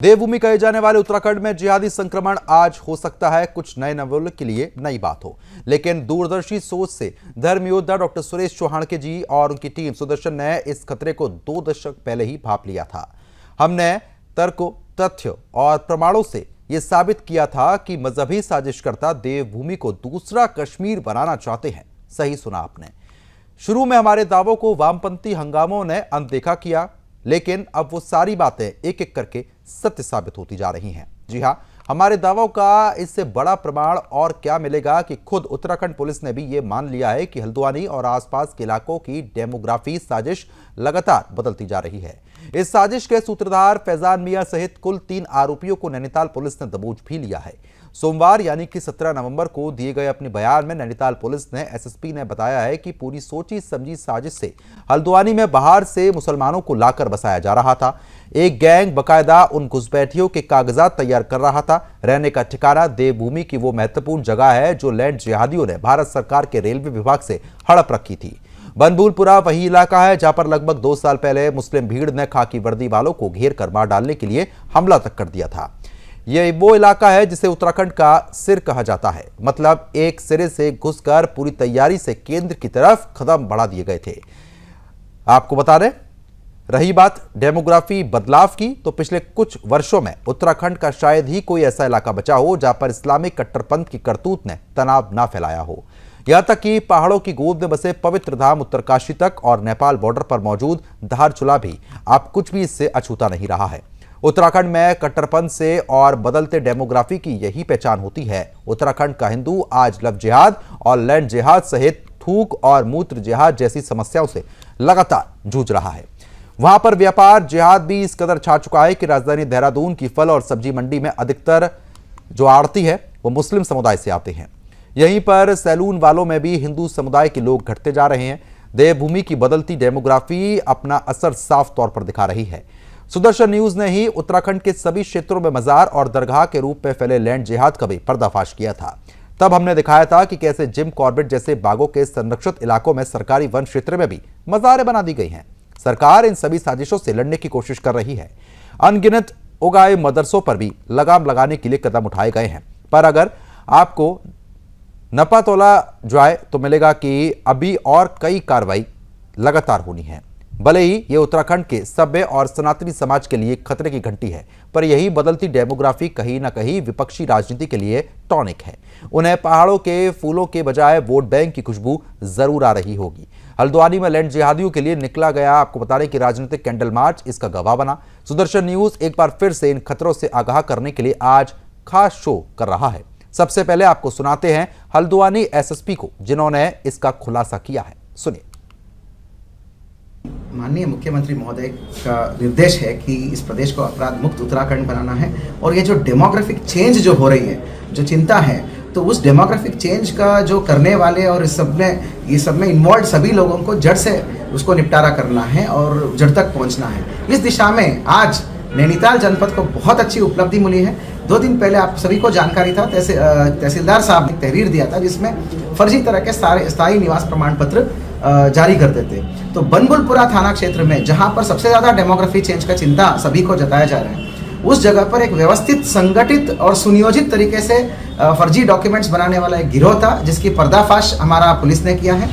देवभूमि कहे जाने वाले उत्तराखंड में जिहादी संक्रमण आज हो सकता है कुछ नए नवों के लिए नई बात हो, लेकिन दूरदर्शी सोच से धर्म योद्धा डॉक्टर सुरेश चौहान के जी और उनकी टीम सुदर्शन ने इस खतरे को 2 दशक पहले ही भांप लिया था। हमने तर्क, तथ्य और प्रमाणों से यह साबित किया था कि मजहबी साजिशकर्ता देवभूमि को दूसरा कश्मीर बनाना चाहते हैं। सही सुना आपने। शुरू में हमारे दावों को वामपंथी हंगामों ने अनदेखा किया, लेकिन अब वो सारी बातें एक एक करके सत्य साबित होती जा रही हैं। जी हां, हमारे दावों का इससे बड़ा प्रमाण और क्या मिलेगा कि खुद उत्तराखंड पुलिस ने भी ये मान लिया है कि हल्द्वानी और आसपास के इलाकों की डेमोग्राफी साजिश लगातार बदलती जा रही है। इस साजिश के सूत्रधार फैजान मियां सहित कुल 3 आरोपियों को नैनीताल पुलिस ने दबोच भी लिया है। सोमवार यानी कि 17 नवंबर को दिए गए अपने बयान में नैनीताल पुलिस ने एसएसपी ने बताया है कि पूरी सोची समझी साजिश से हल्द्वानी में बाहर से मुसलमानों को लाकर बसाया जा रहा था। एक गैंग बकायदा उन घुसपैठियों के कागजात तैयार कर रहा था। रहने का ठिकाना देवभूमि की वो महत्वपूर्ण जगह है जो लैंड जिहादियों ने भारत सरकार के रेलवे विभाग से हड़प रखी थी। बनभूलपुरा वही इलाका है जहां पर लगभग 2 साल पहले मुस्लिम भीड़ ने खाकी वर्दी वालों को घेर कर मार डालने के लिए हमला तक कर दिया था। यह वो इलाका है जिसे उत्तराखंड का सिर कहा जाता है, मतलब एक सिरे से घुसकर पूरी तैयारी से केंद्र की तरफ कदम बढ़ा दिए गए थे। आपको बता दें, रही बात डेमोग्राफी बदलाव की, तो पिछले कुछ वर्षों में उत्तराखंड का शायद ही कोई ऐसा इलाका बचा हो जहां पर इस्लामिक कट्टरपंथ की करतूत ने तनाव ना फैलाया हो। यहां तक कि पहाड़ों की गोद में बसे पवित्र धाम उत्तरकाशी तक और नेपाल बॉर्डर पर मौजूद धारचूला भी अब कुछ भी इससे अछूता नहीं रहा है। उत्तराखंड में कट्टरपंथ से और बदलते डेमोग्राफी की यही पहचान होती है। उत्तराखंड का हिंदू आज लव जिहाद और लैंड जिहाद सहित थूक और मूत्र जिहाद जैसी समस्याओं से लगातार जूझ रहा है। वहां पर व्यापार जिहाद भी इस कदर छा चुका है कि राजधानी देहरादून की फल और सब्जी मंडी में अधिकतर जो आड़ती है वो मुस्लिम समुदाय से आते हैं। यहीं पर सैलून वालों में भी हिंदू समुदाय के लोग घटते जा रहे हैं। देवभूमि की बदलती डेमोग्राफी अपना असर साफ तौर पर दिखा रही है। सुदर्शन न्यूज ने ही उत्तराखंड के सभी क्षेत्रों में मजार और दरगाह के रूप में फैले लैंड जिहाद का भी पर्दाफाश किया था। तब हमने दिखाया था कि कैसे जिम कॉर्बेट जैसे बागों के संरक्षित इलाकों में सरकारी वन क्षेत्र में भी मजारें बना दी गई हैं। सरकार इन सभी साजिशों से लड़ने की कोशिश कर रही है। अनगिनत उगाए मदरसों पर भी लगाम लगाने के लिए कदम उठाए गए हैं, पर अगर आपको नपा तोला जाए तो मिलेगा कि अभी और कई कार्रवाई लगातार होनी है। भले ही ये उत्तराखंड के सभ्य और सनातनी समाज के लिए खतरे की घंटी है, पर यही बदलती डेमोग्राफी कहीं ना कहीं विपक्षी राजनीति के लिए टॉनिक है। उन्हें पहाड़ों के फूलों के बजाय वोट बैंक की खुशबू जरूर आ रही होगी। हल्द्वानी में लैंड जिहादियों के लिए निकला गया आपको बता दें कि राजनीतिक कैंडल मार्च इसका गवाह बना। सुदर्शन न्यूज एक बार फिर से इन खतरों से आगाह करने के लिए आज खास शो कर रहा है। सबसे पहले आपको सुनाते हैं हल्द्वानी एसएसपी को, जिन्होंने इसका खुलासा किया है। सुनिए। माननीय मुख्यमंत्री महोदय का निर्देश है कि इस प्रदेश को अपराध मुक्त उत्तराखंड बनाना है, और ये जो डेमोग्राफिक चेंज जो हो रही है, जो चिंता है, तो उस डेमोग्राफिक चेंज का जो करने वाले और इस सब में इन्वॉल्व सभी लोगों को जड़ से उसको निपटारा करना है और जड़ तक पहुंचना है। इस दिशा में आज नैनीताल जनपद को बहुत अच्छी उपलब्धि मिली है। 2 दिन पहले आप सभी को जानकारी था, तहसीलदार साहब ने तहरीर दिया था जिसमें फर्जी तरह के सारे स्थायी निवास प्रमाण पत्र जारी करते थे। तो बनभूलपुरा थाना क्षेत्र में जहां पर सबसे ज़्यादा डेमोग्राफी चेंज का चिंता सभी को जताया जा रहा है, उस जगह पर एक व्यवस्थित, संगठित और सुनियोजित तरीके से फर्जी डॉक्यूमेंट्स बनाने वाला एक गिरोह था, जिसकी पर्दाफाश हमारा पुलिस ने किया है।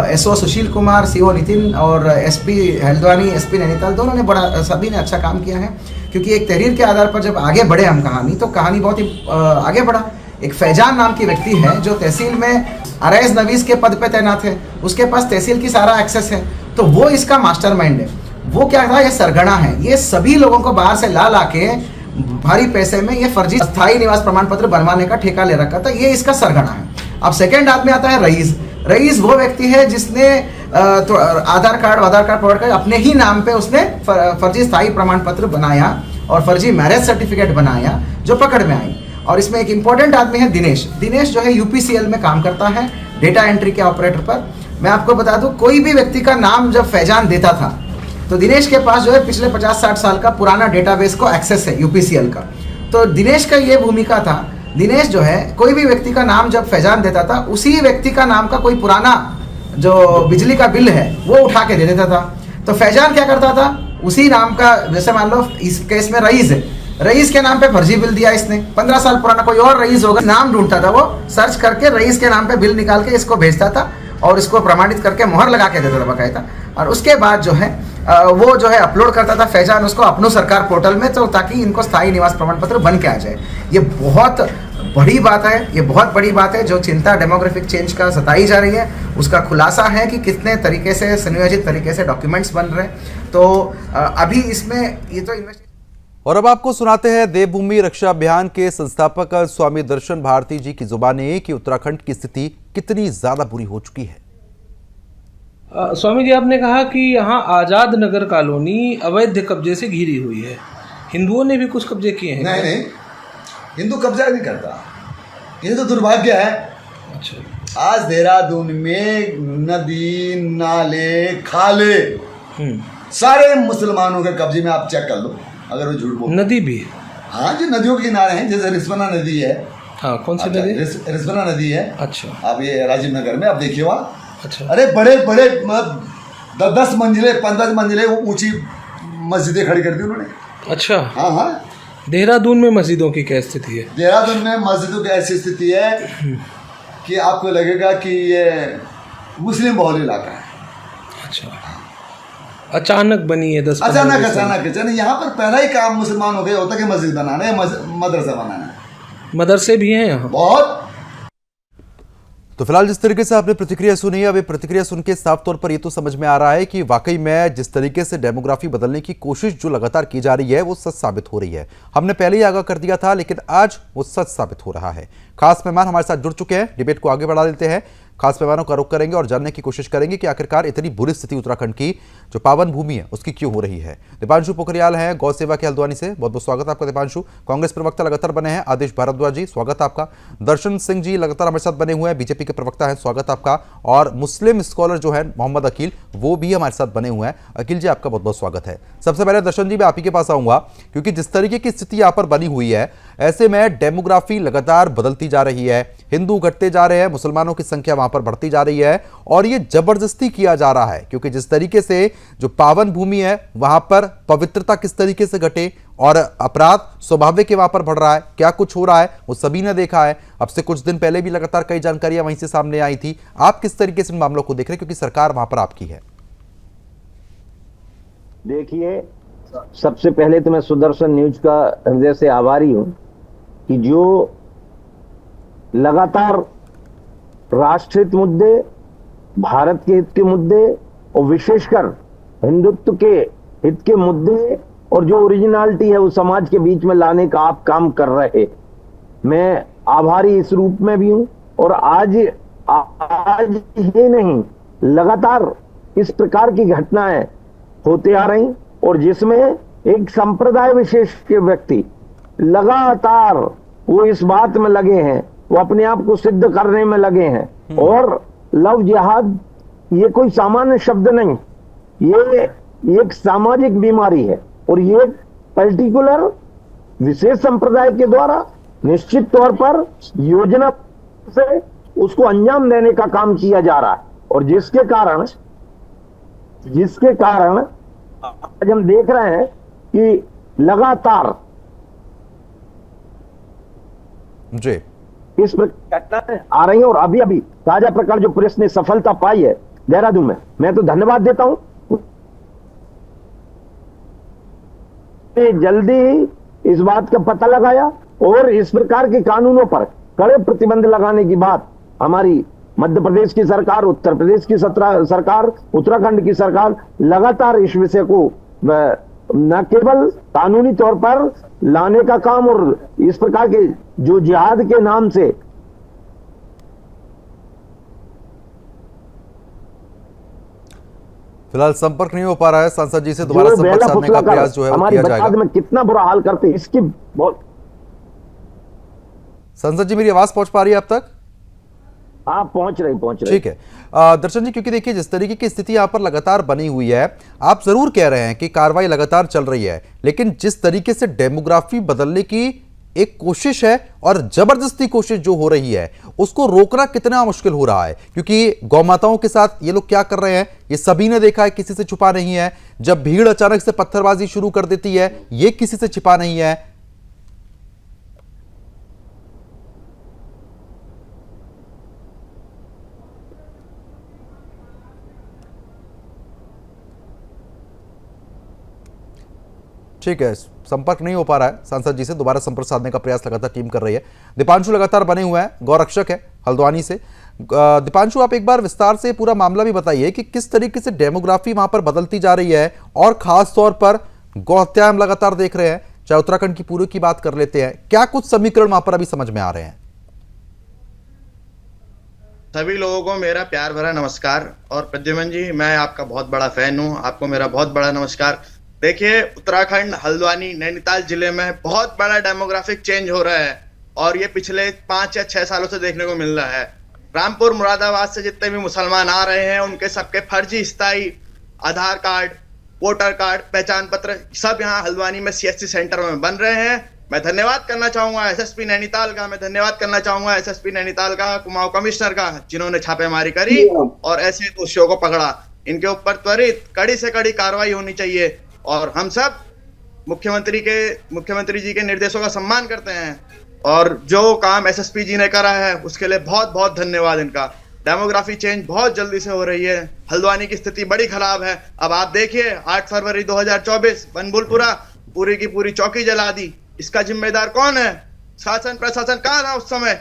एसओ सुशील कुमार, सीओ नितिन और एसपी हल्द्वानी, एसपी नैनीताल, दोनों ने सभी ने अच्छा काम किया है, क्योंकि एक तहरीर के आधार पर जब आगे बढ़े हम कहानी, तो कहानी बहुत ही आगे बढ़ा। एक फैजान नाम की व्यक्ति है जो तहसील में आरआईएस नवीस के पद पे तैनात है, उसके पास तहसील की सारा एक्सेस है, तो वो इसका मास्टरमाइंड है। वो क्या था, ये सरगना है। ये सभी लोगों को बाहर से ला के भारी पैसे में ये फर्जी स्थायी निवास प्रमाण पत्र बनवाने का ठेका ले रखा था। ये इसका सरगना है। अब सेकेंड आदमी आता है रईस। रईस वो व्यक्ति है जिसने तो आधार कार्ड प्रोवाइड कर अपने ही नाम पे उसने फर्जी स्थायी प्रमाण पत्र बनाया और फर्जी मैरिज सर्टिफिकेट बनाया, जो पकड़ में आई। और इसमें एक इंपॉर्टेंट आदमी है दिनेश। दिनेश जो है यूपीसीएल में काम करता है, डेटा एंट्री के ऑपरेटर पर। मैं आपको बता दूं, कोई भी व्यक्ति का नाम जब फैजान देता था, तो दिनेश के पास जो है पिछले 50-60 साल का पुराना डेटाबेस को एक्सेस है यूपीसीएल का। तो दिनेश का ये भूमिका था। दिनेश जो है कोई भी व्यक्ति का नाम जब फैजान देता था, उसी व्यक्ति का नाम का कोई पुराना जो बिजली का बिल है वो उठा के दे देता था। तो फैजान क्या करता था, उसी नाम का, जैसे मान लो इस केस में रईस है, रईस के नाम पे फर्जी बिल दिया इसने। 15 साल पुराना कोई और रईस होगा, नाम ढूंढता था वो, सर्च करके रईस के नाम पे बिल निकाल के इसको भेजता था और इसको प्रमाणित करके मोहर लगा के देता था बकायदा। और उसके बाद जो है वो जो है अपलोड करता था फैजान उसको अपनो सरकार पोर्टल में, तो ताकि इनको स्थायी निवास प्रमाण पत्र बन के आ जाए। ये बहुत बड़ी बात है, ये बहुत बड़ी बात है। जो चिंता डेमोग्राफिक चेंज का सताई जा रही है, उसका खुलासा है कि कितने तरीके से सुनियोजित तरीके से डॉक्यूमेंट्स बन रहे हैं। तो अभी इसमें ये तो और अब आपको सुनाते हैं देवभूमि रक्षा अभियान के संस्थापक स्वामी दर्शन भारती जी की जुबानी कि उत्तराखंड की स्थिति कितनी ज्यादा बुरी हो चुकी है। स्वामी जी, आपने कहा कि यहाँ आजाद नगर कॉलोनी अवैध कब्जे से घिरी हुई है, हिंदुओं ने भी कुछ कब्जे किए हैं। नहीं, हिंदू कब्जा नहीं करता, ये तो दुर्भाग्य है। अच्छा, आज देहरादून में नदी नाले खाले सारे मुसलमानों के कब्जे में, आप चेक कर लो अगर वो झूठ बोल। नदी भी? हाँ, जो नदियों के किनारे हैं, जैसे रिस्पना नदी है। हाँ, कौन सी नदी? रिस्पना नदी है। अच्छा, आप ये राजीव नगर में आप देखिए वहाँ। अच्छा, अरे बड़े बड़े 10 मंजिले 15 मंजिले ऊंची मस्जिदें खड़ी कर दी उन्होंने। अच्छा, हाँ हाँ। देहरादून में मस्जिदों की क्या स्थिति है? देहरादून में मस्जिदों की ऐसी स्थिति है कि आपको लगेगा कि ये मुस्लिम बहुल इलाका है। अच्छा, अचानक बनी है? अचानक यहाँ पर पहला ही काम मुसलमान हो गया होता कि मस्जिद बनाना है, मदरसा बनाना है। मदरसे भी हैं यहाँ बहुत। तो फिलहाल जिस तरीके से आपने प्रतिक्रिया सुनी, अब ये प्रतिक्रिया सुन के साफ तौर पर ये तो समझ में आ रहा है कि वाकई में जिस तरीके से डेमोग्राफी बदलने की कोशिश जो लगातार की जा रही है वो सच साबित हो रही है। हमने पहले ही आगाह कर दिया था, लेकिन आज वो सच साबित हो रहा है। खास मेहमान हमारे साथ जुड़ चुके हैं, डिबेट को आगे बढ़ा देते हैं। खास मेहमानों का रुख करेंगे और जानने की कोशिश करेंगे कि आखिरकार इतनी बुरी स्थिति उत्तराखंड की जो पावन भूमि है उसकी क्यों हो रही है। दीपांशु पोखरियाल हैं गौ सेवा के हल्द्वानी से, बहुत बहुत स्वागत आपका दीपांशु। कांग्रेस प्रवक्ता लगातार बने हैं आदेश भारद्वाज जी, स्वागत आपका। दर्शन सिंह जी लगातार हमारे साथ बने हुए हैं, बीजेपी के प्रवक्ता हैं, स्वागत आपका। और मुस्लिम स्कॉलर जो है मोहम्मद अकील, वो भी हमारे साथ बने हुए हैं। अकील जी, आपका बहुत बहुत स्वागत है। सबसे पहले दर्शन जी, मैं आप ही के पास आऊंगा, क्योंकि जिस तरीके की स्थिति यहाँ पर बनी हुई है, ऐसे में डेमोग्राफी लगातार बदलती जा रही है, हिंदू घटते जा रहे हैं, मुसलमानों की संख्या वहां पर बढ़ती जा रही है और ये जबरदस्ती किया जा रहा है, क्योंकि जिस तरीके से जो पावन भूमि है वहां पर पवित्रता किस तरीके से घटे और अपराध स्वाभाविक वहां पर बढ़ रहा है। क्या कुछ हो रहा है वो सभी ने देखा है। अब से कुछ दिन पहले भी लगातार कई जानकारियां वहीं से सामने आई थी। आप किस तरीके से इन मामलों को देख रहे हैं, क्योंकि सरकार वहां पर आपकी है? देखिए, सबसे पहले तो मैं सुदर्शन न्यूज का हृदय से आभारी हूं कि जो लगातार राष्ट्रहित मुद्दे, भारत के हित के मुद्दे और विशेषकर हिंदुत्व के हित के मुद्दे और जो ओरिजिनलिटी है वो समाज के बीच में लाने का आप काम कर रहे, मैं आभारी इस रूप में भी हूं। और आज ये नहीं, लगातार इस प्रकार की घटनाएं होते आ रही और जिसमें एक संप्रदाय विशेष के व्यक्ति लगातार वो इस बात में लगे हैं, वो अपने आप को सिद्ध करने में लगे हैं। और लव जिहाद ये कोई सामान्य शब्द नहीं, ये एक सामाजिक बीमारी है और ये पर्टिकुलर विशेष संप्रदाय के द्वारा निश्चित तौर पर योजना से उसको अंजाम देने का काम किया जा रहा है। और जिसके कारण आज हम देख रहे हैं कि लगातार जी इस घटनाएं आ रही हैं। और अभी अभी ताजा प्रकार जो पुलिस ने सफलता पाई है देहरादून में, मैं तो धन्यवाद देता हूं। जल्दी ही इस बात का पता लगाया और इस प्रकार के कानूनों पर कड़े प्रतिबंध लगाने की बात हमारी मध्य प्रदेश की सरकार, उत्तर प्रदेश की सरकार, उत्तराखंड की सरकार लगातार इस विषय को न केवल कानूनी तौर पर लाने का काम और इस प्रकार के जो जिहाद के नाम से फिलहाल संपर्क नहीं हो पा रहा है सांसद जी से, दोबारा संपर्क साधने का प्रयास जो है वो किया जाएगा। में कितना बुरा हाल करते इसकी बहुत। सांसद जी, मेरी आवाज पहुंच पा रही है अब तक? आप पहुंच रहे। ठीक है दर्शन जी, क्योंकि देखिए जिस तरीके की स्थिति यहाँ पर लगातार बनी हुई है, आप जरूर कह रहे हैं कि कार्रवाई लगातार चल रही है, लेकिन जिस तरीके से डेमोग्राफी बदलने की एक कोशिश है और जबरदस्ती कोशिश जो हो रही है उसको रोकना कितना मुश्किल हो रहा है, क्योंकि गौ माताओं के साथ ये लोग क्या कर रहे हैं ये सभी ने देखा है, किसी से छुपा नहीं है। जब भीड़ अचानक से पत्थरबाजी शुरू कर देती है ये किसी से छिपा नहीं है। ठीक है, संपर्क नहीं हो पा रहा है सांसद जी से, दोबारा संपर्क साधने का प्रयास लगातार टीम कर रही है। दीपांशु लगातार बने हुए हैं, गौरक्षक है हल्द्वानी से। दीपांशु, आप एक बार विस्तार से पूरा मामला भी बताइए कि किस तरीके से डेमोग्राफी वहां पर बदलती जा रही है, और खास तौर पर गौ हत्या हम लगातार देख रहे हैं। चाहे उत्तराखंड की पूरी की बात कर लेते हैं, क्या कुछ समीकरण वहां पर अभी समझ में आ रहे हैं? सभी लोगों को मेरा प्यार भरा नमस्कार। और प्रद्युमन जी, मैं आपका बहुत बड़ा फैन हूं, आपको मेरा बहुत बड़ा नमस्कार। देखिए, उत्तराखंड हल्द्वानी नैनीताल जिले में बहुत बड़ा डेमोग्राफिक चेंज हो रहा है, और ये पिछले 5 या 6 सालों से देखने को मिल रहा है। रामपुर मुरादाबाद से जितने भी मुसलमान आ रहे हैं, उनके सबके फर्जी स्थायी आधार कार्ड, वोटर कार्ड, पहचान पत्र सब यहाँ हल्द्वानी में CSC सेंटर में बन रहे हैं। मैं धन्यवाद करना चाहूंगा SSP नैनीताल का, मैं धन्यवाद करना चाहूंगा SSP नैनीताल का, कुमाऊं कमिश्नर का, जिन्होंने छापेमारी करी और ऐसे दोषियों को पकड़ा। इनके ऊपर त्वरित कड़ी से कड़ी कार्रवाई होनी चाहिए, और हम सब मुख्यमंत्री जी के निर्देशों का सम्मान करते हैं, और जो काम SSP जी ने करा है उसके लिए बहुत बहुत धन्यवाद इनका। डेमोग्राफी चेंज बहुत जल्दी से हो रही है, हल्द्वानी की स्थिति बड़ी खराब है। अब आप देखिए, 8 फरवरी 2024 बनभूलपुरा पूरी की पूरी चौकी जला दी। इसका जिम्मेदार कौन है? शासन प्रशासन कहाँ था उस समय?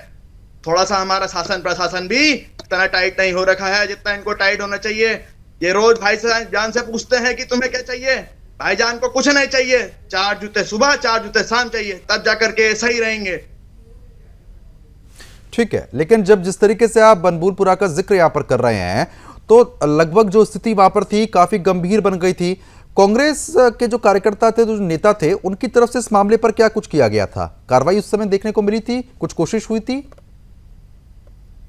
थोड़ा सा हमारा शासन प्रशासन भी इतना टाइट नहीं हो रखा है जितना इनको टाइट होना चाहिए। ये रोज भाई जान से पूछते हैं कि तुम्हें क्या चाहिए। भाईजान को कुछ नहीं चाहिए, 4 जूते सुबह 4 जूते शाम चाहिए, तब जाकर के सही रहेंगे। ठीक है, लेकिन जब जिस तरीके से आप बनभूलपुरा का जिक्र यहां पर कर रहे हैं, तो लगभग जो स्थिति वहां पर थी काफी गंभीर बन गई थी। कांग्रेस के जो कार्यकर्ता थे, जो नेता थे, उनकी तरफ से इस मामले पर क्या कुछ किया गया था? कार्रवाई उस समय देखने को मिली थी? कुछ कोशिश हुई थी?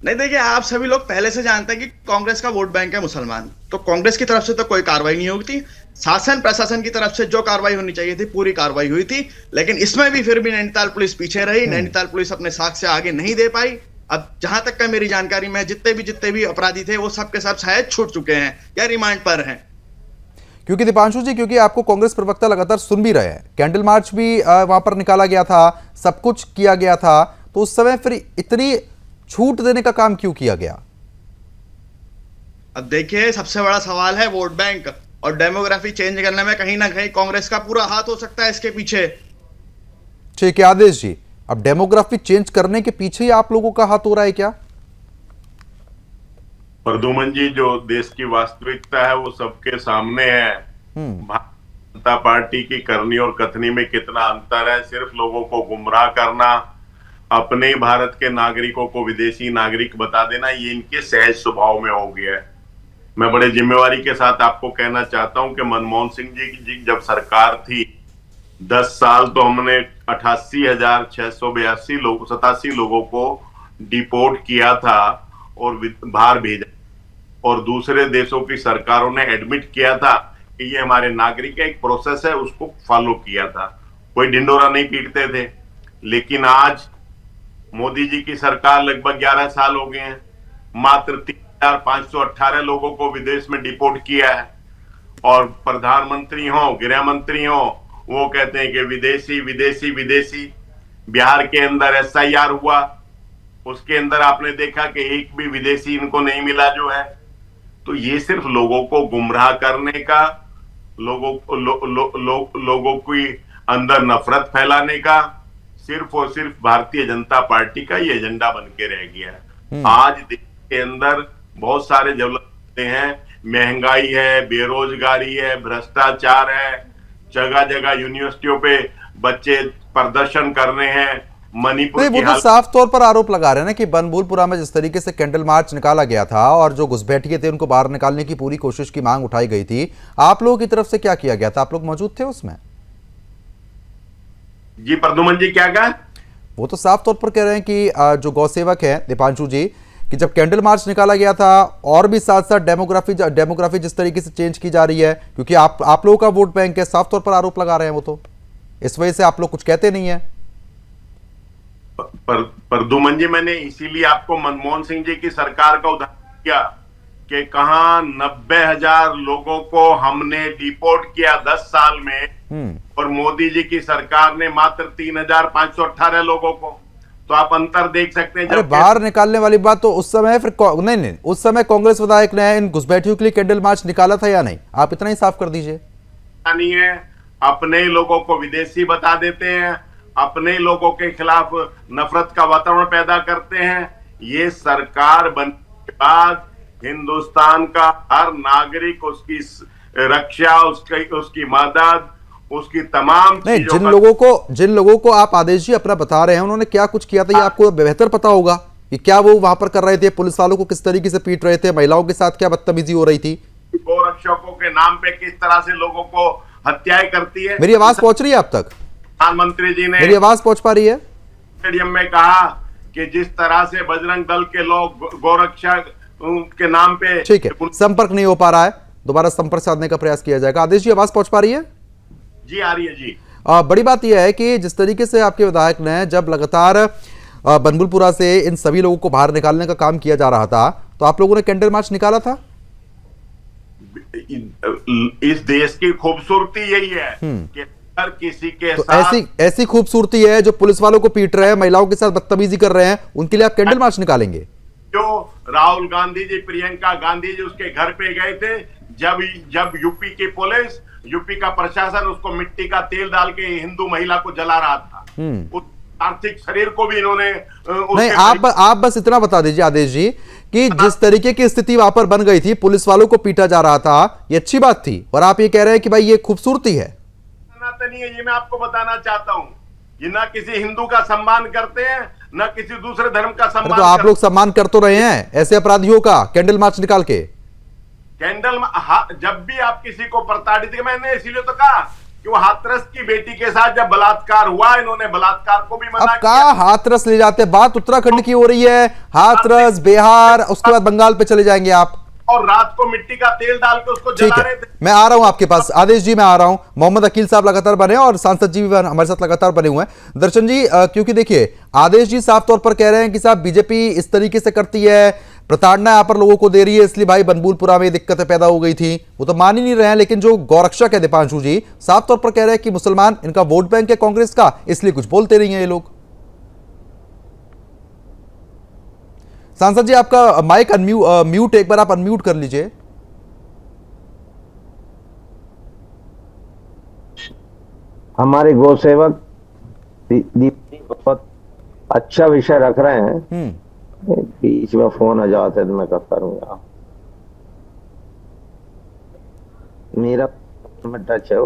नहीं, देखिए, आप सभी लोग पहले से जानते हैं कि कांग्रेस का वोट बैंक है मुसलमान, तो कांग्रेस की तरफ से तो कोई कार्रवाई नहीं हुई थी। शासन प्रशासन की तरफ से जो कार्रवाई होनी चाहिए थी पूरी कार्रवाई हुई थी, लेकिन इसमें भी फिर भी नैनीताल पुलिस पीछे रही। नैनीताल पुलिस अपने साक्ष्य आगे नहीं दे पाई। अब जहां तक का मेरी जानकारी में जितने भी अपराधी थे वो सब के सब शायद छूट चुके हैं या रिमांड पर हैं। क्योंकि दीपांशु जी, क्योंकि आपको कांग्रेस प्रवक्ता लगातार सुन भी रहे हैं, कैंडल मार्च भी वहां पर निकाला गया था, सब कुछ किया गया था, तो उस समय फिर इतनी छूट देने का काम क्यों किया गया? अब देखिए, सबसे बड़ा सवाल है वोट बैंक, और डेमोग्राफी चेंज करने में कहीं ना कहीं कांग्रेस का पूरा हाथ हो सकता है इसके पीछे। ठीक है आदेश जी, अब डेमोग्राफी चेंज करने के पीछे ही आप लोगों का हाथ हो रहा है क्या? प्रद्युमन जी, जो देश की वास्तविकता है वो सबके सामने है। भारतीय जनता पार्टी की करनी और कथनी में कितना अंतर है। सिर्फ लोगों को गुमराह करना, अपने ही भारत के नागरिकों को विदेशी नागरिक बता देना, ये इनके सहज स्वभाव में हो गया है। मैं बड़े जिम्मेवारी के साथ आपको कहना चाहता हूं कि मनमोहन सिंह जी की जब सरकार थी, 10 साल तो हमने 88,682 लोगों को डिपोर्ट किया था और बाहर भेजा, और दूसरे देशों की सरकारों ने एडमिट किया था कि ये हमारे नागरिक का एक प्रोसेस है, उसको फॉलो किया था। कोई ढिंडोरा नहीं पीटते थे। लेकिन आज मोदी जी की सरकार लगभग 11 साल हो गए हैं, मात्र 3,518 लोगों को विदेश में डिपोर्ट किया है। और प्रधानमंत्री हो, गृह मंत्री हो, वो कहते हैं कि विदेशी विदेशी विदेशी। बिहार के अंदर SIR हुआ, उसके अंदर आपने देखा कि एक भी विदेशी इनको नहीं मिला जो है। तो ये सिर्फ लोगों को गुमराह करने का, लोगों की अंदर नफरत फैलाने का, सिर्फ और सिर्फ भारतीय जनता पार्टी का ये एजेंडा बन के रह गया है। आज देश के अंदर बहुत सारे जरूरतें हैं, महंगाई है, बेरोजगारी है, भ्रष्टाचार है, जगह जगह यूनिवर्सिटियों पे बच्चे प्रदर्शन कर रहे हैं। मणिपुर वो तो साफ तौर पर आरोप लगा रहे हैं ना कि बनभूलपुरा में जिस तरीके से कैंडल मार्च निकाला गया था और जो घुसपैठिए थे उनको बाहर निकालने की पूरी कोशिश की मांग उठाई गई थी, आप लोगों की तरफ से क्या किया गया था? आप लोग मौजूद थे उसमें? जी प्रद्युमन जी, क्या कहा? वो तो साफ तौर पर कह रहे हैं कि जो गौ सेवक है दीपांशु जी, कि जब कैंडल मार्च निकाला गया था और भी साथ साथ डेमोग्राफी जिस तरीके से चेंज की जा रही है, क्योंकि आप लोगों का वोट बैंक है, साफ तौर पर आरोप लगा रहे हैं वो, तो इस वजह से आप लोग कुछ कहते नहीं है। प्रद्युमन जी, मैंने इसीलिए आपको मनमोहन सिंह जी की सरकार का उदाहरण किया कि कहां 90,000 लोगों को हमने डिपोर्ट किया 10 साल में, और मोदी जी की सरकार ने मात्र 3,518 लोगों को। तो आप अंतर देख सकते हैं। अरे बाहर निकालने वाली बात तो उस समय फिर नहीं, उस समय कांग्रेस विधायक ने इन घुसपैठियों के लिए कैंडल मार्च निकाला था या नहीं? आप इतना ही साफ कर दीजिए। नहीं है, अपने लोगों को विदेशी बता देते हैं, अपने लोगों के खिलाफ नफरत का वातावरण पैदा करते हैं। ये सरकार बनने के बाद हिंदुस्तान का हर नागरिक उसकी रक्षा, उसकी मदद, उसकी तमाम नहीं, चीजों जिन लोगों को आप आदेश जी अपना बता रहे हैं उन्होंने क्या कुछ किया था, ये आपको बेहतर पता होगा कि क्या वो वहां पर कर रहे थे, पुलिस वालों को किस तरीके से पीट रहे थे, महिलाओं के साथ क्या बदतमीजी हो रही थी, गोरक्षकों के नाम पे किस तरह से लोगों को हत्याएं करती है। मेरी आवाज पहुंच रही है आप तक? प्रधानमंत्री जी ने मेरी आवाज पहुंच पा रही है? स्टेडियम में कहा कि जिस तरह से बजरंग दल के लोग गोरक्षक के नाम पे, ठीक है, संपर्क नहीं हो पा रहा है, दोबारा संपर्क साधने का प्रयास किया जाएगा। आदेश जी, आवाज पहुंच पा रही है? जी आ रही है जी। बड़ी बात यह है कि जिस तरीके से आपके विधायक ने जब लगातार बनबुलपुरा से इन सभी लोगों को बाहर निकालने का काम किया जा रहा था, तो आप लोगों ने कैंडल मार्च निकाला था। इस देश की खूबसूरती यही है कि हर किसी के तो साथ ऐसी खूबसूरती है, जो पुलिस वालों को पीट रहे हैं, महिलाओं के साथ बदतमीजी कर रहे हैं, उनके लिए आप कैंडल मार्च निकालेंगे? जो राहुल गांधी जी, प्रियंका गांधी जी उसके घर पे गए थे, जब यूपी की पुलिस, यूपी का प्रशासन उसको मिट्टी का तेल डाल के हिंदू महिला को जला रहा था, उस आर्थिक शरीर को भी इन्होंने नहीं, आप बस इतना बता दीजिए आदेश जी कि जिस तरीके की स्थिति वहां पर बन गई थी, पुलिस वालों को पीटा जा रहा था, ये अच्छी बात थी, और आप ये कह रहे हैं कि भाई ये खूबसूरती है। नहीं है, ये मैं आपको बताना चाहता हूं, ये ना किसी हिंदू का सम्मान करते हैं, ना किसी दूसरे धर्म का सम्मान। तो आप लोग सम्मान कर तो रहे हैं ऐसे अपराधियों का कैंडल मार्च निकाल के? जब भी आप किसी को प्रताड़ित, मैंने इसीलिए तो कहा कि वो हाथरस की बेटी के साथ जब बलात्कार हुआ, इन्होंने बलात्कार को भी मना अब कहा हाथरस ले जाते, बात उत्तराखंड की हो रही है, हाथरस, बिहार, उसके बाद बंगाल पे चले जाएंगे आप, और रात को मिट्टी का तेल डाल के उसको जला रहे थे। मैं आ रहा हूं आपके पास आदेश जी, मैं आ रहा हूं। मोहम्मद अकील साहब लगातार बने और सांसद जी भी हमारे साथ लगातार बने हुए हैं। दर्शन जी, क्योंकि देखिए आदेश जी साफ तौर पर कह रहे हैं कि साहब बीजेपी इस तरीके से करती है, प्रताड़ना यहाँ पर लोगों को दे रही है, इसलिए भाई बनबुलपुरा में दिक्कतें पैदा हो गई थी, वो तो मान ही नहीं रहे हैं। लेकिन जो गौरक्षक है दीपांशु जी, साफ तौर पर कह रहे हैं कि मुसलमान इनका वोट बैंक है कांग्रेस का, इसलिए कुछ बोलते नहीं है ये लोग। सांसद जी, आपका माइक म्यूट, एक बार आप अनम्यूट कर लीजिए। हमारे गौ सेवक बहुत अच्छा विषय रख रहे हैं। बीच में फोन आ जाता है तो मैं क्या करूंगा, मेरा टच है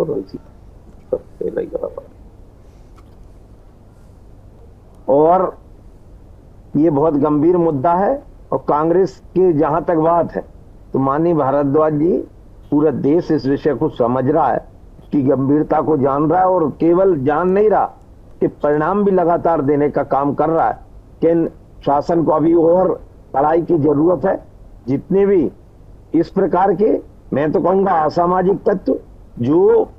और ये बहुत गंभीर मुद्दा है। और कांग्रेस की जहां तक बात है तो माननीय भारद्वाज जी, पूरा देश इस विषय को समझ रहा है, की गंभीरता को जान रहा है, और केवल जान नहीं रहा कि परिणाम भी लगातार देने का काम कर रहा है। कि शासन को अभी और पढ़ाई की जरूरत है। जितने भी इस प्रकार के, मैं तो कहूंगा असामाजिक तत्व जो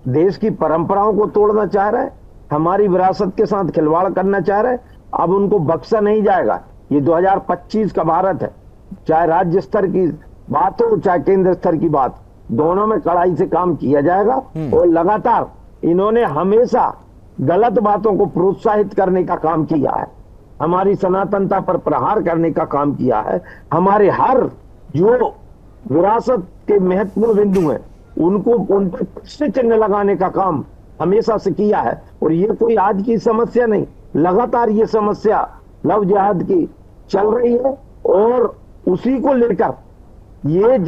देश की परंपराओं को तोड़ना चाह रहे हैं, हमारी विरासत के साथ खिलवाड़ करना चाह रहे हैं, अब उनको बख्शा नहीं जाएगा। ये 2025 का भारत है, चाहे राज्य स्तर की बात हो चाहे केंद्र स्तर की बात, दोनों में कड़ाई से काम किया जाएगा। और लगातार इन्होंने हमेशा गलत बातों को प्रोत्साहित करने का काम किया है, हमारी सनातनता पर प्रहार करने का काम किया है, हमारे हर जो विरासत के महत्वपूर्ण बिंदु हैं उनको उन पर प्रश्न चिन्ह लगाने का काम हमेशा से किया है। और ये कोई आज की समस्या नहीं, लगातार ये समस्या लव जिहाद की चल रही है, और उसी को लेकर ये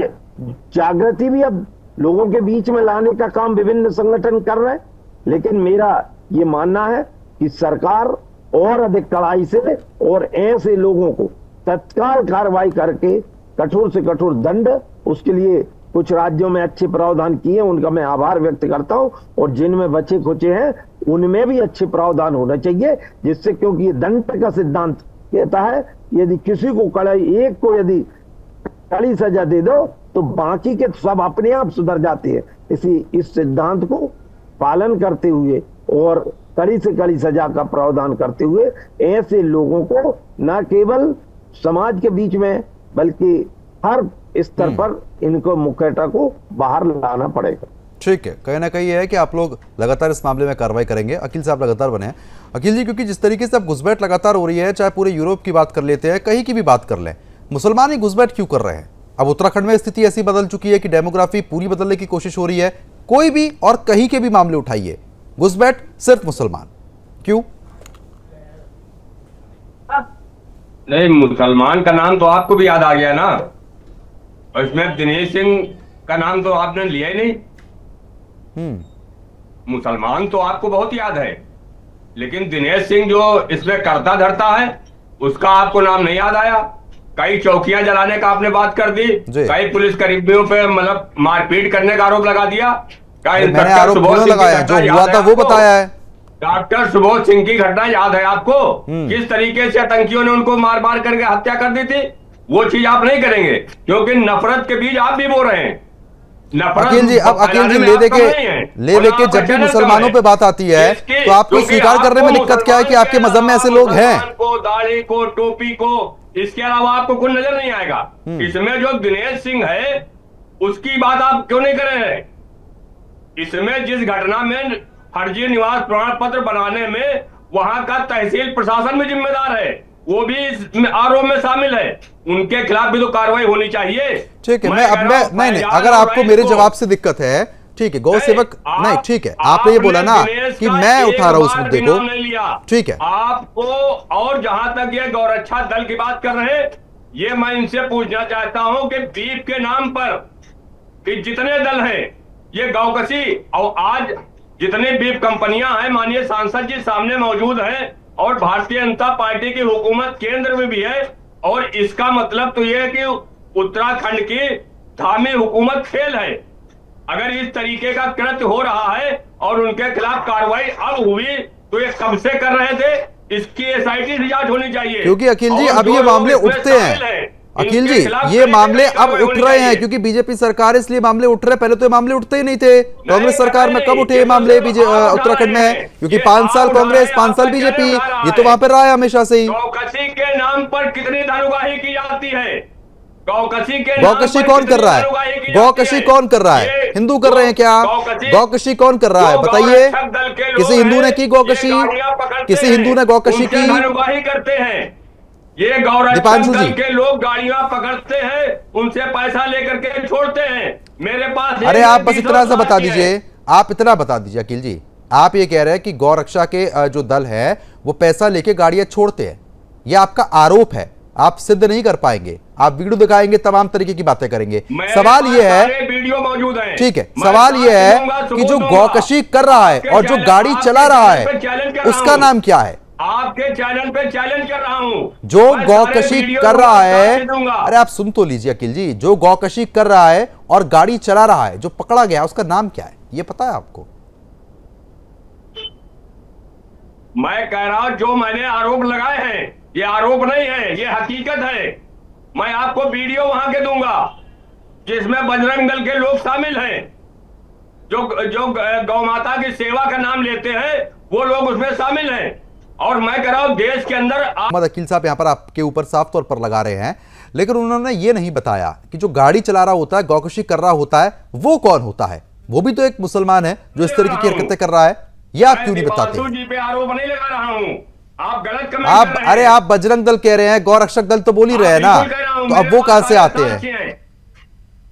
जागृति भी अब लोगों के बीच में लाने का काम विभिन्न संगठन कर रहे हैं। लेकिन मेरा ये मानना है कि सरकार और अधिक कड़ाई से और ऐसे लोगों को तत्काल कार्रवाई करके कठोर से कठोर दंड, उसके लिए कुछ राज्यों में अच्छे प्रावधान किए, उनका मैं आभार व्यक्त करता हूं, और जिनमें बचे खुचे हैं उनमें भी अच्छे प्रावधान होना चाहिए, जिससे, क्योंकि ये दंड का सिद्धांत कहता है यदि किसी को एक को यदि कड़ी सजा दे दो तो बाकी के सब अपने आप सुधर जाते हैं। इस सिद्धांत को पालन करते हुए और कड़ी से कड़ी सजा का प्रावधान करते हुए ऐसे लोगों को न केवल समाज के बीच में बल्कि हर स्तर पर इनको मुखौटा को बाहर लाना पड़ेगा। ठीक है, कहीं ना कहीं है कि आप लोग लगातार इस मामले में कार्रवाई करेंगे। अकील साहब लगातार बने हैं। अकील जी, क्योंकि जिस तरीके से अब घुसपैठ लगातार हो रही है, चाहे पूरे यूरोप की बात कर लेते हैं, कहीं की भी बात कर लें, मुसलमान ही घुसपैठ क्यों कर रहे हैं? अब उत्तराखंड में स्थिति ऐसी बदल चुकी है कि डेमोग्राफी पूरी बदलने की कोशिश हो रही है, कोई भी और कहीं के भी मामले उठाइए, घुसपैठ सिर्फ मुसलमान। क्यों? नहीं, मुसलमान का नाम तो आपको भी याद आ गया ना, और इसमें दिनेश सिंह का नाम तो आपने लिया ही नहीं। मुसलमान तो आपको बहुत याद है, लेकिन दिनेश सिंह जो इसमें करता धरता है उसका आपको नाम नहीं याद आया। कई चौकियां जलाने का आपने बात कर दी, कई पुलिस कर्मियों पे मतलब मारपीट करने का आरोप लगा दिया। मैंने आरोप क्यों लगाया? जो हुआ था वो बताया है। डॉक्टर सुबोध सिंह की घटना याद है आपको? किस तरीके से आतंकियों ने उनको मार मार करके हत्या कर दी थी। वो चीज आप नहीं करेंगे, क्योंकि नफरत के बीज आप भी बो रहे हैं। अकील जी, अब अकील जी ले देके जब भी मुसलमानों पे बात आती है तो आपको स्वीकार करने में दिक्कत क्या है कि आपके मजहब में ऐसे लोग हैं? को, दाढ़ी को, टोपी को, इसके अलावा आपको कुछ नजर नहीं आएगा। इसमें जो दिनेश सिंह है उसकी बात आप क्यों नहीं कर रहे हैं? इसमें जिस घटना में फर्जी निवास प्रमाण पत्र बनाने में वहां का तहसील प्रशासन भी जिम्मेदार है, वो भी इस आरोप में शामिल है, उनके खिलाफ भी तो कार्रवाई होनी चाहिए। ठीक है, नहीं, अगर आपको मेरे जवाब से दिक्कत है, ठीक है, गौ सेवक नहीं, ठीक है, आपने ये बोला ना कि मैं उठा रहा हूं उस मुद्दे को, ठीक है। आपको और जहां तक ये गौरक्षा दल की बात कर रहे हैं, ये मैं इनसे पूछना चाहता हूं कि बीफ के नाम पर कि जितने दल हैं ये गौकशी, और आज जितनी बीफ कंपनियां हैं, माननीय सांसद जी सामने मौजूद हैं, और भारतीय जनता पार्टी की हुकूमत केंद्र में भी है, और इसका मतलब तो यह है कि उत्तराखंड की धामी हुकूमत फेल है। अगर इस तरीके का कृत्य हो रहा है और उनके खिलाफ कार्रवाई अब हुई तो ये कब से कर रहे थे? इसकी एसआईटी से जांच होनी चाहिए। क्योंकि अखिल जी अब ये मामले उठते हैं, अखिल जी ये मामले अब उठ रहे हैं क्योंकि बीजेपी सरकार, इसलिए मामले उठ रहे हैं। पहले तो ये मामले उठते ही नहीं थे। कांग्रेस सरकार में कब उठे ये मामले उत्तराखंड में? क्योंकि 5 साल कांग्रेस, 5 साल बीजेपी, ये तो वहां पर रहा है हमेशा से ही। गौकशी के नाम पर कितनी धनुगाही की जाती है? गौकशी कौन कर रहा है? गौकशी कौन कर रहा है? हिंदू कर रहे हैं क्या? गौकशी कौन कर रहा है बताइए? किसी हिंदू ने की गौकशी? किसी हिंदू ने गौकशी की? करते हैं ये गौरक्षक दल के लोग, गाड़ियां पकड़ते हैं, उनसे पैसा लेकर के छोड़ते हैं। मेरे पास अरे आप बस इतना सा बता दीजिए, आप इतना बता दीजिए अखिल जी, आप ये कह रहे हैं कि गौरक्षा के जो दल है वो पैसा लेके गाड़ियां छोड़ते हैं, ये आपका आरोप है, आप सिद्ध नहीं कर पाएंगे। आप वीडियो दिखाएंगे, तमाम तरीके की बातें करेंगे। सवाल ये है, वीडियो मौजूद है, ठीक है, सवाल ये है कि जो गौकशी कर रहा है और जो गाड़ी चला रहा है उसका नाम क्या है? आपके चैनल पे चैलेंज कर रहा हूं। जो गौकशी कर रहा है, अरे आप सुन तो लीजिए अखिल जी, जो गौकशी कर रहा है और गाड़ी चला रहा है, जो पकड़ा गया उसका नाम क्या है, ये पता है आपको? मैं कह रहा हूं जो मैंने आरोप लगाए हैं ये आरोप नहीं है, ये हकीकत है। मैं आपको वीडियो वहां के दूंगा जिसमें बजरंग दल के लोग शामिल हैं, जो गौ माता की सेवा का नाम लेते हैं, वो लोग उसमें शामिल हैं। और मैं कह रहा हूं देश के अंदर अकील साहब यहाँ पर आपके ऊपर साफ तौर पर लगा रहे हैं, लेकिन उन्होंने ये नहीं बताया कि जो गाड़ी चला रहा होता है, गौकशी कर रहा होता है, वो कौन होता है? वो भी तो एक मुसलमान है जो इस तरीके की हरकतें कर रहा है। ये आप क्यों नहीं बताते? जी पे आरोप नहीं लगा रहा हूं, आप गलत कमेंट आप कर रहे हैं। अरे आप बजरंग दल कह रहे हैं, गौरक्षक दल तो बोल ही रहे हैं ना, तो अब वो कहां से आते हैं?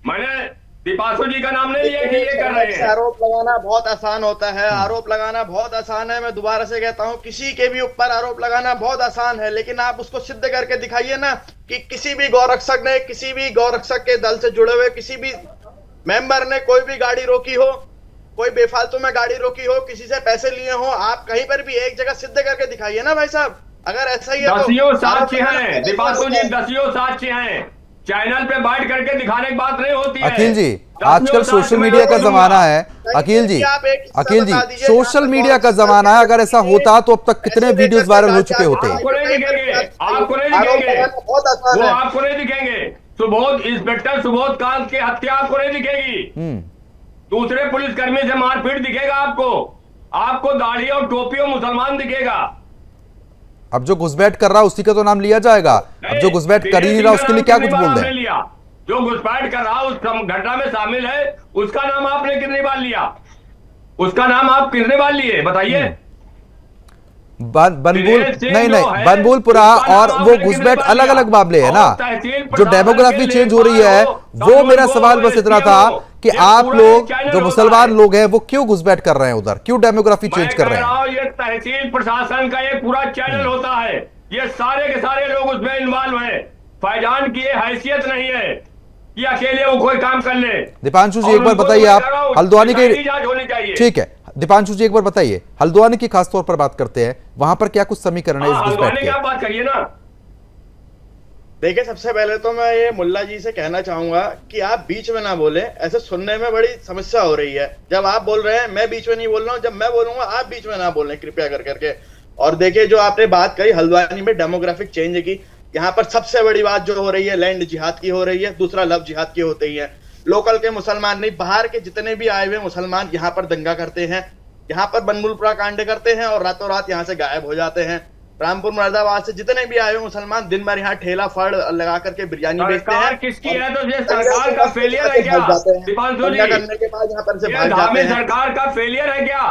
मैंने दीपासु जी का नाम नहीं लिया कि ये कर रहे हैं। आरोप लगाना बहुत आसान होता है, आरोप लगाना बहुत आसान है। मैं दोबारा से कहता हूं, किसी के भी ऊपर आरोप लगाना बहुत आसान है, लेकिन आप उसको सिद्ध करके दिखाइए ना कि किसी भी गौरक्षक ने, किसी भी गौरक्षक के दल से जुड़े हुए किसी भी मेंबर ने कोई भी गाड़ी रोकी हो, कोई बेफालतू में गाड़ी रोकी हो, किसी से पैसे लिए हो, आप कहीं पर भी एक जगह सिद्ध करके दिखाइए ना भाई साहब। अगर ऐसा ही है दसियों साक्ष्य हैं दीपासु जी, दसियों साक्ष्य हैं। चैनल पे बैठ करके दिखाने की बात नहीं होती है। अखिल जी आजकल सोशल मीडिया का जमाना है, अखिल जी सोशल मीडिया का जमाना है। अगर ऐसा होता तो अब तक कितने वीडियोस वायरल हो चुके होते। आपको नहीं दिखेंगे, आपको नहीं दिखेंगे, वो आपको नहीं दिखेंगे। सुबोध, इंस्पेक्टर सुबोध कांत की हत्या आपको नहीं दिखेगी, दूसरे पुलिसकर्मी से मारपीट दिखेगा आपको दाढ़ी और टोपी और मुसलमान दिखेगा। अब जो घुसपैठ कर रहा है उसी का तो नाम लिया जाएगा। अब जो घुसपैठ कर ही नहीं रहा उसके लिए क्या कुछ बोल रहे हैं? जो घुसपैठ कर रहा उस घटना में शामिल है, उसका नाम आपने कितनी बार लिया? उसका नाम आप कितने बार लिए बताइए? बनबूल नहीं बनबूलपुरा और वो घुसपैठ अलग अलग मामले है ना। जो डेमोग्राफी चेंज हो रही है, वो मेरा सवाल बस इतना था कि ये आप पूरा लोग एक चैनल जो होता मुसलमान है। लोग हैं वो क्यों घुसपैठ कर रहे हैं उधर, क्यों डेमोग्राफी मैं चेंज कर कह रहे रहा हैं? हूं ये तहसील प्रशासन का एक पूरा चैनल होता है, ये सारे के सारे लोग उसमें इन्वॉल्व हैं। फैजान की ये हैसियत नहीं है कि अकेले वो कोई काम कर ले। दीपांशु जी और एक बार उनको बताइए, मैं आप कह रहा हूं, हल्द्वानी के, SIT जांच होनी चाहिए। ठीक है दीपांशु जी एक बार बताइए, हल्द्वानी की खासतौर पर बात करते हैं, वहां पर क्या कुछ समीकरण है इस घुसपैठ हल्द्वानी के? की आप बात करिए ना। देखिए, सबसे पहले तो मैं ये मुल्ला जी से कहना चाहूंगा कि आप बीच में ना बोले, ऐसे सुनने में बड़ी समस्या हो रही है। जब आप बोल रहे हैं मैं बीच में नहीं बोल रहा हूँ, जब मैं बोलूंगा आप बीच में ना बोलें कृपया कर करके। और देखिए, जो आपने बात कही हल्द्वानी में डेमोग्राफिक चेंज की, यहाँ पर सबसे बड़ी बात जो हो रही है लैंड जिहाद की हो रही है, दूसरा लव जिहाद की होते ही है। लोकल के मुसलमान नहीं, बाहर के जितने भी आए हुए मुसलमान यहाँ पर दंगा करते हैं, यहाँ पर बनमुलपुरा कांड करते हैं और रातों रात यहाँ से गायब हो जाते हैं। रामपुर मुरादाबाद से जितने भी आए हुए मुसलमान दिन भर यहाँ ठेला फड़ लगा करके बिरयानी बेचते हैं। सरकार किसकी है? तो ये सरकार का फेलियर है क्या? दीपांशु जी, करने के बाद यहाँ पर से ये भाग जाते धामी हैं। सरकार का फेलियर है क्या?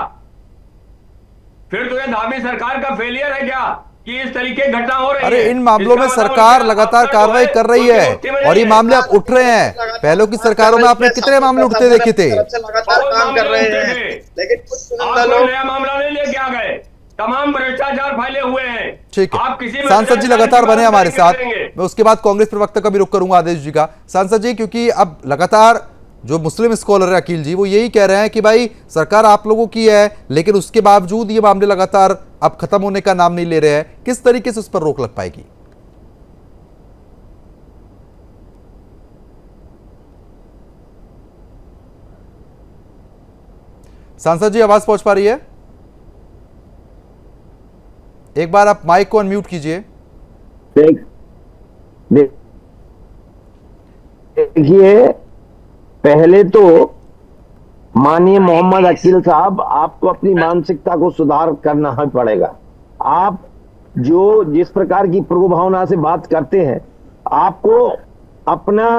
फिर तो ये धामी सरकार का फेलियर है क्या कि इस तरीके की घटना हो रही है? अरे इन मामलों में इसका मतलब सरकार क्या? लगातार आपका कार्रवाई जो है, कर रही उसकी है मुट्ठी में और ये नहीं है। मामले अब उठ रहे हैं। पहले की सरकारों में आपने कितने मामले उठते देखे थे? लगातार बहुत काम कर मामले रहे उठते हैं, थे। लेकिन कुछ आप चुनिंदा कोई लोग नया मामला नहीं लेके आ गए, तमाम भ्रष्टाचार फैले हुए हैं। ठीक आप है, किसी सांसद जी भ्रष्टाचार लगातार की बने बात हमारे नहीं साथ। करेंगे। मैं उसके बाद कांग्रेस प्रवक्ता का भी रुख करूंगा आदेश जी का। सांसद जी, क्योंकि अब लगातार जो मुस्लिम स्कॉलर है अकील जी, वो यही कह रहे हैं कि भाई सरकार आप लोगों की है, लेकिन उसके बावजूद ये मामले लगातार अब खत्म होने का नाम नहीं ले रहे हैं। किस तरीके से उस पर रोक लग पाएगी? सांसद जी आवाज पहुंच पा रही है? एक बार आप माइक को अनम्यूट कीजिए। देखिए, पहले तो माननीय मोहम्मद अकील साहब, आपको अपनी मानसिकता को सुधार करना ही पड़ेगा। आप जो जिस प्रकार की पूर्वभावना से बात करते हैं, आपको अपना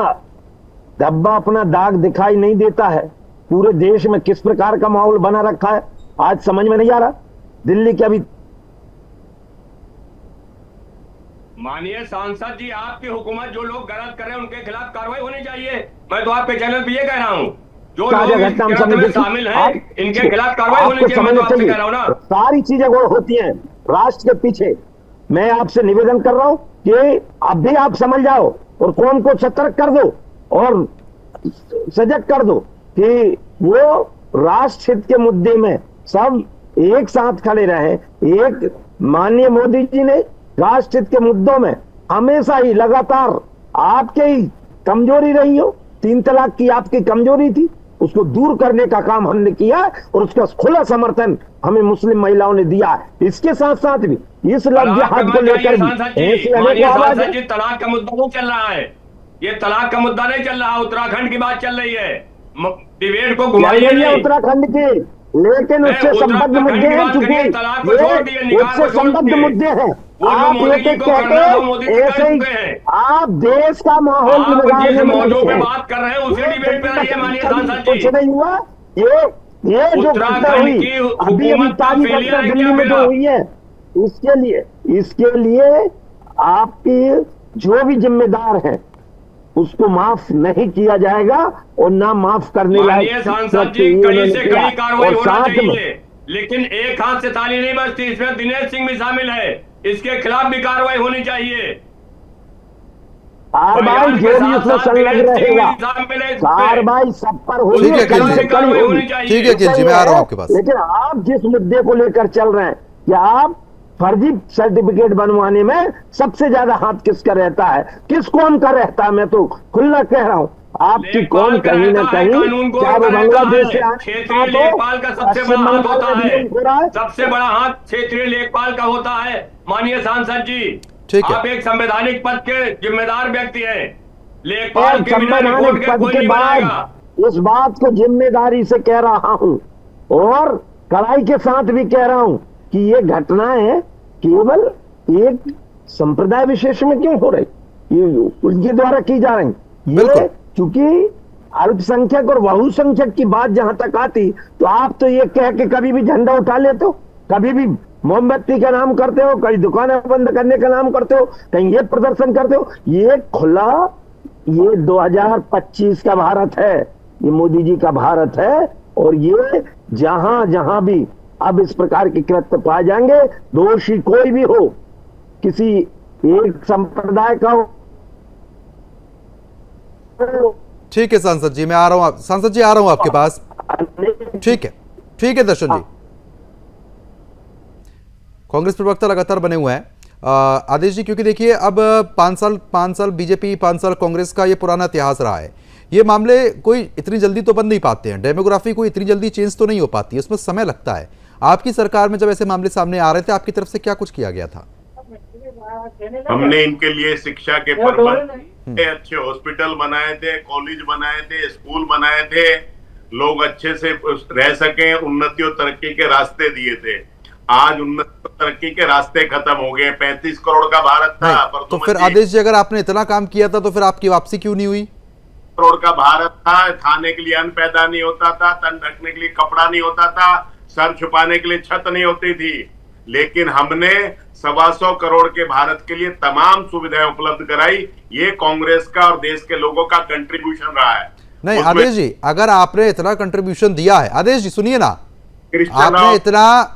धब्बा, अपना दाग दिखाई नहीं देता है। पूरे देश में किस प्रकार का माहौल बना रखा है आज समझ में नहीं आ रहा। दिल्ली के अभी माननीय सांसद जी, आपकी हुकूमत जो लोग गलत कर रहे हैं उनके खिलाफ कार्रवाई होनी चाहिए। मैं तो आपके चैनल पे ये कह रहा हूँ, जो लोग इस गिरफ्त में शामिल हैं इनके खिलाफ कार्रवाई होनी चाहिए। मैं तो आपसे कह रहा हूँ ना, सारी चीजें वो होती हैं राष्ट्र के पीछे। मैं आपसे निवेदन कर रहा हूं कि अब भी आप समझ जाओ और कौम को सतर्क कर दो और सजग कर दो कि वो राष्ट्र हित के मुद्दे में सब एक साथ खड़े रहे। एक माननीय मोदी जी ने राष्ट्र हित के मुद्दों में हमेशा ही लगातार आपके ही कमजोरी रही हो, 3 तलाक की आपकी कमजोरी थी, उसको दूर करने का काम हमने किया और उसका खुला समर्थन हमें मुस्लिम महिलाओं ने दिया है। इसके साथ साथ भी इस लव जिहाद को लेकर भी तलाक का मुद्दा नहीं चल रहा है। ये तलाक का मुद्दा नहीं चल रहा, उत्तराखंड की बात चल रही है। डिबेट को घुमाइए उत्तराखंड की, लेकिन उससे संबद्ध मुद्दे हैं, चूंकि उससे संबद्ध मुद्दे हैं। आप एक एक कहते ऐसे ही आप देश का माहौल जिस मौजूद पे बात कर रहे हैं उसी डिबेट पे रहिए माननीय सांसद जी। कुछ नहीं हुआ। ये जो घटना हुई अभी तारीख दिल्ली में जो हुई है, इसके लिए आपकी जो भी जिम्मेदार है उसको माफ नहीं किया जाएगा और ना माफ करने लायक। सांसद जी, कड़ी से कड़ी कार्रवाई होना चाहिए, लेकिन एक हाथ से ताली नहीं बजती। इसमें दिनेश सिंह भी शामिल है, इसके खिलाफ भी कार्रवाई होनी चाहिए। कार्रवाई जो भी उसमें संलग्न रहेगा, कार्रवाई सब पर होनी चाहिए। ठीक है अखिल जी, मैं आ रहा हूं आपके पास। लेकिन आप जिस मुद्दे को लेकर चल रहे हैं कि आप फर्जी सर्टिफिकेट बनवाने में सबसे ज्यादा हाथ किसका रहता है, किस कौम का रहता है, मैं तो खुला कह रहा हूं आपकी कौन कहीं ना कहीं, चाहे वो बांग्लादेश से क्षेत्रीय लेखपाल का सबसे बड़ा हाथ होता है, सबसे बड़ा हाथ क्षेत्रीय लेखपाल का होता है। माननीय सांसद जी, आप एक संवैधानिक पद के जिम्मेदार व्यक्ति हैं, लेखपाल के बिना रिपोर्ट के कोई नहीं बनाएगा। इस बात को जिम्मेदारी से कह रहा हूं और कड़ाई के साथ भी कह रहा हूं कि ये घटनाएं केवल एक संप्रदाय विशेष में क्यों हो रही, ये उनके द्वारा की जा रही। ये चूंकि अल्पसंख्यक और बहुसंख्यक की बात जहां तक आती तो आप तो ये कह के कभी भी झंडा उठा लेते हो, कभी भी मोमबत्ती का नाम करते हो, कहीं दुकानें बंद करने का नाम करते हो, कहीं ये प्रदर्शन करते हो। ये खुला, ये 2025 का भारत है, ये मोदी जी का भारत है। और ये जहां जहां भी अब इस प्रकार के कृत्य पाए जाएंगे, दोषी कोई भी हो, किसी एक संप्रदाय का हो। ठीक है सांसद जी, मैं आ रहा हूं, सांसद जी आ रहा हूं आपके पास। ठीक है दर्शन जी। कांग्रेस प्रवक्ता लगातार बने हुए हैं आदेश जी, क्योंकि देखिए अब 5 साल बीजेपी, 5 साल कांग्रेस का ये पुराना इतिहास रहा है। ये मामले कोई इतनी जल्दी तो बंद नहीं पाते हैं, डेमोग्राफी कोई इतनी जल्दी चेंज तो नहीं हो पाती है, उसमें समय लगता है। आपकी सरकार में जब ऐसे मामले सामने आ रहे थे, आपकी तरफ से क्या कुछ किया गया था? हमने इनके लिए शिक्षा के प्रबंध, अच्छे हॉस्पिटल बनाए थे, कॉलेज बनाए थे, स्कूल बनाए थे, लोग अच्छे से रह सके, उन्नति और तरक्की के रास्ते दिए थे। आज उन्नति तरक्की के रास्ते खत्म हो गए। 35 करोड़ का भारत था, पर तो फिर आदेश जी अगर आपने इतना काम किया था तो फिर आपकी वापसी क्यों नहीं हुई? करोड़ का भारत था, खाने के लिए अन्न पैदा नहीं होता था, तन ढकने के लिए कपड़ा नहीं होता था, सर छुपाने के लिए छत नहीं होती थी, लेकिन हमने 125 करोड़ के भारत के लिए तमाम सुविधाएं उपलब्ध कराई। ये कांग्रेस का और देश के लोगों का कंट्रीब्यूशन रहा है। नहीं आदेश जी, अगर आपने इतना कंट्रीब्यूशन दिया है, आदेश जी सुनिए ना,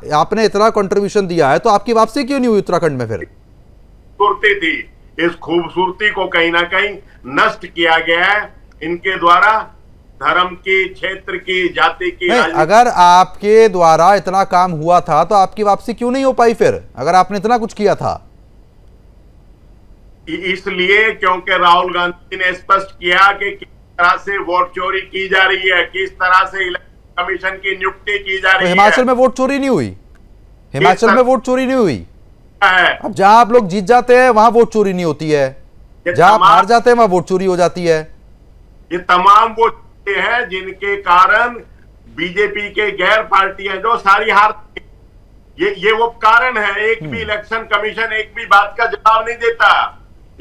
आपने इतना कंट्रीब्यूशन दिया है तो आपकी वापसी क्यों नहीं हुई उत्तराखंड में? फिर खूबसूरती थी, इस खूबसूरती को कहीं ना कहीं नष्ट किया गया है इनके द्वारा, धर्म की, क्षेत्र की, जाति की। अगर आपके द्वारा इतना काम हुआ था तो आपकी वापसी क्यों नहीं हो पाई फिर, अगर आपने इतना कुछ किया था? इसलिए क्योंकि राहुल गांधी ने स्पष्ट किया कि किस तरह से वोट चोरी की जा रही है, किस तरह से इलेक्शन कमीशन की नियुक्ति की जा रही है। हिमाचल में वोट चोरी नहीं हुई, हिमाचल में वोट चोरी नहीं हुई। अब जहां आप लोग जीत जाते हैं वहां वोट चोरी नहीं होती है, जहां आप हार जाते हैं वहां वोट चोरी हो जाती है। ये तमाम वो हैं जिनके कारण बीजेपी के गैर पार्टियां जो सारी हार, ये वो कारण है। एक भी इलेक्शन कमीशन एक भी बात का जवाब नहीं देता,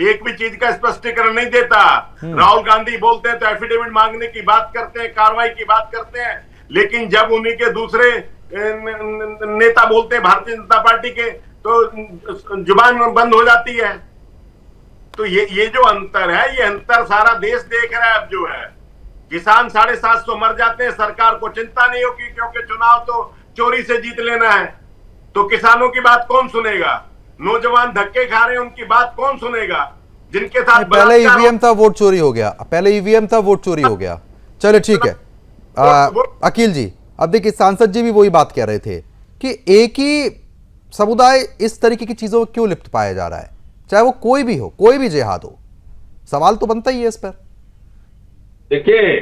एक भी चीज का स्पष्टीकरण नहीं देता। राहुल गांधी बोलते हैं तो एफिडेविट मांगने की बात करते हैं, कार्रवाई की बात करते हैं, लेकिन जब उन्हीं के दूसरे नेता बोलते हैं भारतीय जनता पार्टी के, तो जुबान बंद हो जाती है। तो ये जो अंतर है, ये अंतर सारा देश देख रहा है। अब जो है किसान 750 मर जाते हैं, सरकार को चिंता नहीं होगी, क्योंकि चुनाव तो चोरी से जीत लेना है। तो किसानों की बात कौन सुनेगा? नौजवान धक्के खा रहे हैं, उनकी बात कौन सुनेगा? जिनके साथ पहले ईवीएम था वोट चोरी हो गया, पहले ईवीएम था वोट चोरी हो गया। चलो ठीक है अकील जी, अब देखिए सांसद जी भी वही बात कह रहे थे कि एक ही समुदाय इस तरीके की चीजों में क्यों लिप्त पाया जा रहा है, चाहे वो कोई भी हो, कोई भी जिहाद हो। सवाल तो बनता ही है इस पर। देखिए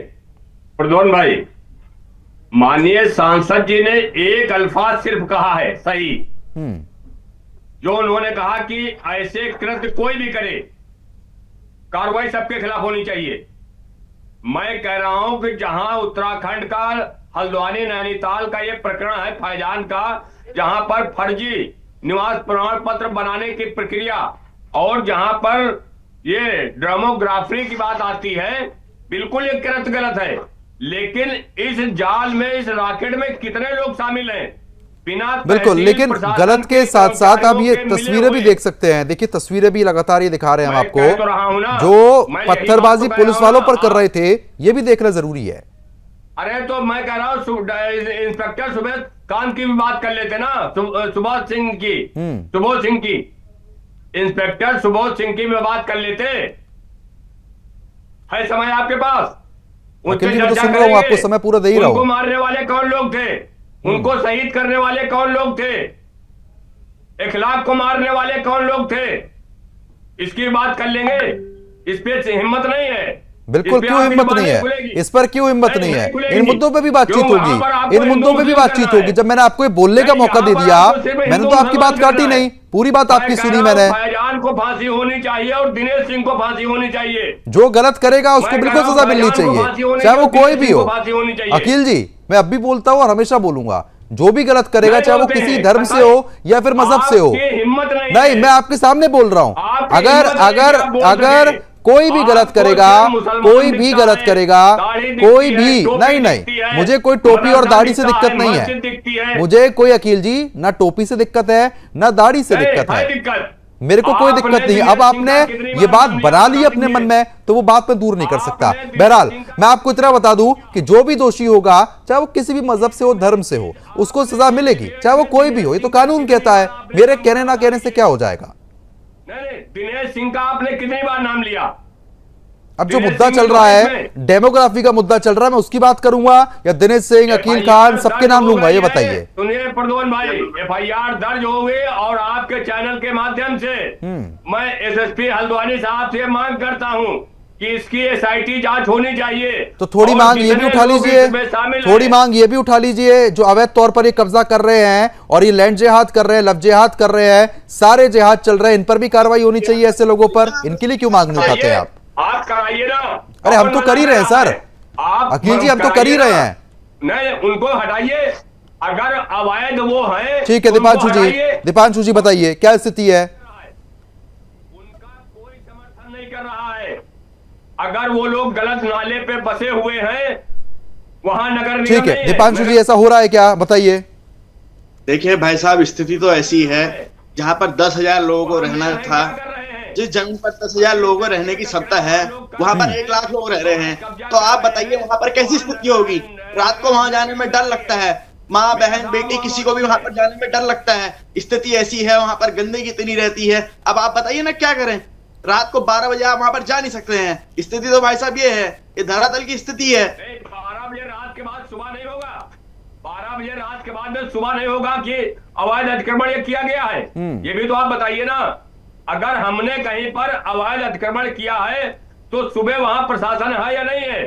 प्रद्युम्न भाई, माननीय सांसद जी ने एक अल्फाज सिर्फ कहा है सही, जो उन्होंने कहा कि ऐसे कृत्य कोई भी करे कार्रवाई सबके खिलाफ होनी चाहिए। मैं कह रहा हूं कि जहां उत्तराखंड का हल्द्वानी नैनीताल का ये प्रकरण है फैजान का, जहां पर फर्जी निवास प्रमाण पत्र बनाने की प्रक्रिया और जहां पर ये डेमोग्राफी की बात आती है, बिल्कुल ये कृत्य गलत है। लेकिन इस जाल में, इस रॉकेट में कितने लोग शामिल हैं बिना, बिल्कुल, लेकिन गलत के साथ साथ आप ये तस्वीरें भी देख सकते हैं। देखिए तस्वीरें भी लगातार ये दिखा रहे हैं हम आपको, जो पत्थरबाजी पुलिस वालों पर कर रहे थे, ये भी देखना जरूरी है। अरे तो मैं कह रहा हूँ इंस्पेक्टर सुबोध कांत की भी बात कर लेते ना, सुबोध सिंह की, सुबोध सिंह की, इंस्पेक्टर सुबोध सिंह की भी बात कर लेते। है समय आपके पास? तो सुन रहा हूं, आपको समय पूरा दे ही रहा हूं। उनको मारने वाले कौन लोग थे, उनको शहीद करने वाले कौन लोग थे, इखलाक को मारने वाले कौन लोग थे, इसकी बात कर लेंगे। इस पे हिम्मत नहीं है। बिल्कुल, क्यों हिम्मत नहीं है? इस पर क्यों हिम्मत नहीं है? इन मुद्दों पे भी बातचीत होगी, इन मुद्दों पे भी बातचीत होगी। जब मैंने आपको ये बोलने का मौका दे दिया, मैंने तो आपकी बात काटी नहीं, पूरी बात आपकी सुनी मैंने। फैजान को फांसी होनी चाहिए और दिनेश सिंह को फांसी होनी चाहिए। जो गलत करेगा उसको बिल्कुल सजा मिलनी चाहिए, चाहे वो कोई भी हो। अकील जी, मैं अब भी बोलता हूँ और हमेशा बोलूंगा, जो भी गलत करेगा, चाहे वो किसी धर्म से हो या फिर मजहब से हो, नहीं, मैं आपके सामने बोल रहा हूं, अगर कोई भी गलत करेगा, कोई भी गलत करेगा, कोई भी, नहीं, मुझे कोई टोपी और दाढ़ी से दिक्कत नहीं है, मुझे कोई, अकील जी, ना टोपी से दिक्कत है ना दाढ़ी से दिक्कत है, मेरे को कोई दिक्कत नहीं। अब आपने ये बात बना ली अपने मन में तो वो बात मैं दूर नहीं कर सकता। बहरहाल मैं आपको इतना बता दूं कि जो भी दोषी होगा, चाहे वो किसी भी मजहब से हो, धर्म से हो, उसको सजा मिलेगी, चाहे वो कोई भी हो। ये तो कानून कहता है, मेरे कहने ना कहने से क्या हो जाएगा। नहीं, दिनेश सिंह का आपने कितनी बार नाम लिया? अब जो मुद्दा चल रहा है, डेमोग्राफी का मुद्दा चल रहा है, मैं उसकी बात करूंगा या दिनेश सिंह, अकील खान, सबके नाम लूंगा, ये बताइए। सुनिए प्रद्युम्न भाई, FIR दर्ज हो गई और आपके चैनल के माध्यम से मैं SSP हल्द्वानी साहब से मांग करता हूं कि इसकी SIT जांच होनी चाहिए। तो थोड़ी मांग ये भी उठा लीजिए, थोड़ी मांग ये भी उठा लीजिए। जो अवैध तौर पर ये कब्जा कर रहे हैं और ये लैंड जिहाद कर रहे हैं, लव जिहाद कर रहे हैं, सारे जिहाद चल रहे हैं, इन पर भी कार्रवाई होनी चाहिए ऐसे लोगों पर। इनके लिए क्यों मांग नहीं उठाते हैं आप कराइए ना। अरे हम तो कर ही रहे हैं सर, अकील जी, हम तो कर ही रहे हैं। नहीं, उनको हटाइए अगर अवैध वो है। ठीक है दीपांशु जी बताइए क्या स्थिति है। उनका कोई समर्थन नहीं कर रहा है। अगर वो लोग गलत नाले पे बसे हुए हैं, वहां नगर निगम ठीक है दीपांशु जी, ऐसा हो रहा है क्या, बताइए। देखिए भाई साहब, स्थिति तो ऐसी है जहां पर 10,000 लोगों को रहना था। जिस जमीन पर 10,000 लोगों को रहने की क्षमता है, वहां पर 1 लाख लोग रह रहे हैं। तो आप बताइए वहां पर कैसी स्थिति होगी। रात को वहां जाने में डर लगता है, माँ बहन बेटी किसी को भी वहां पर जाने में डर लगता है। स्थिति ऐसी है, वहां पर गंदगी इतनी रहती है। अब आप बताइए ना क्या करें। रात को 12 बजे आप वहां पर जा नहीं सकते हैं। स्थिति तो भाई साहब ये है, ये धरातल की स्थिति है। 12 बजे रात के बाद सुबह नहीं होगा। 12 बजे रात के बाद सुबह नहीं होगा कि अवैध अतिक्रमण ये किया गया है। ये भी तो आप बताइए ना। अगर हमने कहीं पर अवैध अतिक्रमण किया है तो सुबह वहां प्रशासन है या नहीं है,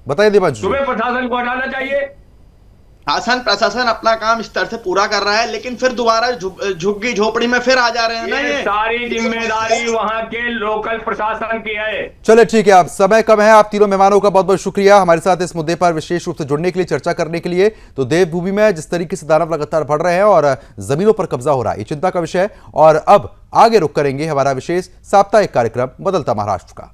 बताइए दीपांशु। सुबह प्रशासन को हटाना चाहिए। प्रशासन अपना काम इस तरह से पूरा कर रहा है, लेकिन फिर दोबारा झुग्गी झोपड़ी में फिर आ जा रहे हैं ना। ये सारी जिम्मेदारी वहां के लोकल प्रशासन की है। चले ठीक है, आप समय कम है। आप तीनों मेहमानों का बहुत बहुत शुक्रिया हमारे साथ इस मुद्दे पर विशेष रूप से जुड़ने के लिए, चर्चा करने के लिए। तो देवभूमि में जिस तरीके से दानव लगातार बढ़ रहे हैं और जमीनों पर कब्जा हो रहा है, ये चिंता का विषय है। और अब आगे रुख करेंगे हमारा विशेष साप्ताहिक कार्यक्रम बदलता महाराष्ट्र का।